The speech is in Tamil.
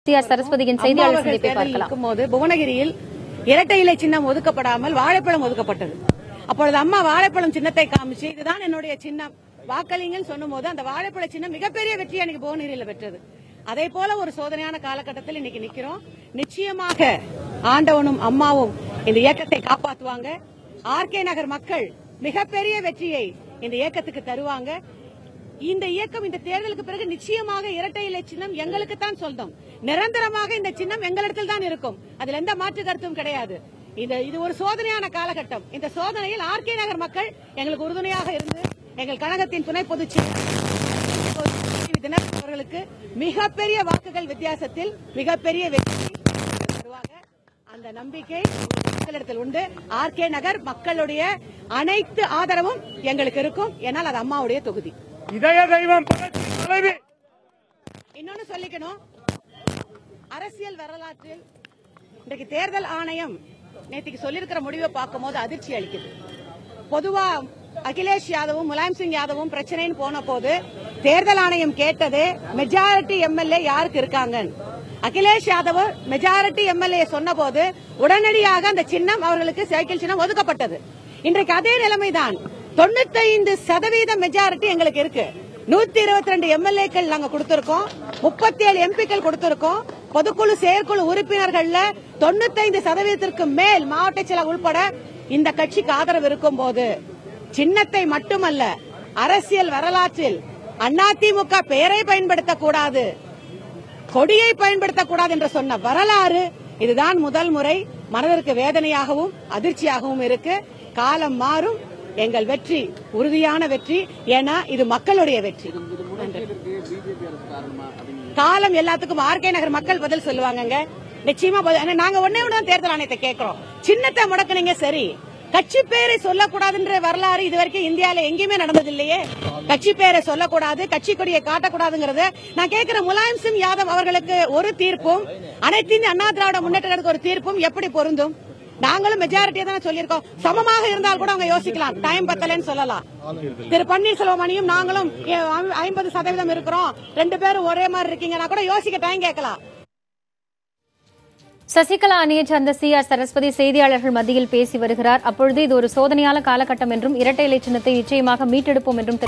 சி.ஆர். சரஸ்வதியின் செய்தியாளர் சந்திப்பை பார்க்கலாம். புவனகிரியில் இரட்டை இலை சின்னம் ஒதுக்கப்படாமல் வாழைப்பழம் ஒதுக்கப்பட்டது. அப்பொழுது அம்மா வாழைப்பழம் சின்னத்தை காமிச்சு இதுதான் என்னுடைய சின்னம் வாக்களிங்கன்னு சொன்னும் போது அந்த வாழைப்பழ சின்னம் மிகப்பெரிய வெற்றி அன்னைக்கு புவனகிரியில பெற்றது. அதே போல ஒரு சோதனையான காலகட்டத்தில் இன்னைக்கு நிக்கிறோம். நிச்சயமாக ஆண்டவனும் அம்மாவும் இந்த இயக்கத்தை காப்பாற்றுவாங்க. ஆர்கே நகர் மக்கள் மிகப்பெரிய வெற்றியை இந்த இயக்கத்துக்கு தருவாங்க. இந்த இயக்கம் இந்த தேர்தலுக்கு பிறகு நிச்சயமாக இரட்டை இலை சின்னம் எங்களுக்கு தான் சொந்தம். நிரந்தரமாக இந்த சின்னம் எங்களிடத்தில் தான் இருக்கும். அதுல எந்த மாற்று கருத்தும் கிடையாது. இது ஒரு சோதனையான காலகட்டம். இந்த சோதனையில் ஆர்கே நகர் மக்கள் எங்களுக்கு உறுதுணையாக இருந்து எங்கள் கழகத்தின் துணை பொதுச் செயலாளர் அவர்களுக்கு மிகப்பெரிய வாக்குகள் வித்தியாசத்தில் மிகப்பெரிய வெற்றி தருவாங்க. அந்த நம்பிக்கை மக்களிடத்தில் உண்டு. ஆர்கே நகர் மக்களுடைய அனைத்து ஆதரவும் எங்களுக்கு இருக்கும். ஏன்னால் அது அம்மாவுடைய தொகுதி. இதய தெய்வம் இன்னொன்னு சொல்லிக்கணும். அரசியல் வரலாற்றில் இன்றைக்கு தேர்தல் ஆணையம் நேற்றுக்கு சொல்லிருக்கிற முடிவை பார்க்கும் போது அதிர்ச்சி அளிக்குது. பொதுவா அகிலேஷ் யாதவும் முலாயம் சிங் யாதவும் பிரச்சனைன்னு போன போது தேர்தல் ஆணையம் கேட்டது மெஜாரிட்டி எம்எல்ஏ யாருக்கு இருக்காங்க. அகிலேஷ் யாதவ் மெஜாரிட்டி எம்எல்ஏ சொன்ன போது உடனடியாக அந்த சின்னம் அவர்களுக்கு சைக்கிள் சின்னம் ஒதுக்கப்பட்டது. இன்றைக்கு அதே நிலைமைதான். 95% மெஜாரிட்டி எங்களுக்கு இருக்கு. 122 எம்எல்ஏக்கள் நாங்க கொடுத்திருக்கோம். 37 எம்பிக்கள் கொடுத்திருக்கோம். பொதுக்குழு செயற்குழு உறுப்பினர்கள்ல 95% மேல் மாவட்ட செயலர் உள்பட இந்த கட்சிக்கு ஆதரவு இருக்கும் போது சின்னத்தை மட்டுமல்ல அரசியல் வரலாற்றில் அதிமுக பெயரை பயன்படுத்தக்கூடாது, கொடியை பயன்படுத்தக்கூடாது என்று சொன்ன வரலாறு இதுதான் முதல் முறை. மனதிற்கு வேதனையாகவும் அதிர்ச்சியாகவும் இருக்கு. காலம் மாறும். எங்கள் வெற்றி உறுதியான வெற்றி. ஏன்னா இது மக்களுடைய வெற்றி. காலம் எல்லாத்துக்கும் ஆர்கே நகர் மக்கள் பதில் சொல்லுவாங்க. நிச்சயமா நாங்க ஒன்னே ஒன்றுதான் தேர்தல் ஆணையத்தை கேட்கிறோம். சின்னத்தை முடக்குனீங்க சரி, கட்சி பேரை சொல்லக்கூடாதுன்ற வரலாறு இதுவரைக்கும் இந்தியாவில எங்கேயுமே நடந்ததில்லையே. கட்சி பேரை சொல்லக்கூடாது, கட்சி கொடியை காட்டக்கூடாதுங்கிறது நான் கேட்கிற முலாயம் சிங் யாதவ் அவர்களுக்கு ஒரு தீர்ப்பும் அனைத்து இந்திய அண்ணா திராவிட முன்னேற்றத்துக்கு ஒரு தீர்ப்பும் எப்படி பொருந்தும்? நாங்களும் மெஜாரிட்டியா தான் சொல்லியிருக்கோம். சமமாக இருந்தால் கூட அவங்க யோசிக்கலாம், டைம் பத்தலன்னு சொல்லலாம். திரு பன்னீர்செல்வமணியும் நாங்களும் 50% இருக்கிறோம், 2 பேரும் ஒரே மாதிரி இருக்கீங்கன்னா கூட யோசிக்க டைம் கேட்கலாம். சசிகலா அணியை சார்ந்த சி.ஆர். சரஸ்வதி செய்தியாளர்கள் மத்தியில் பேசி வருகிறார். அப்பொழுது இது ஒரு சோதனையான காலகட்டம் என்றும் இரட்டை இலை சின்னத்தை நிச்சயமாக மீட்டெடுப்போம் என்றும்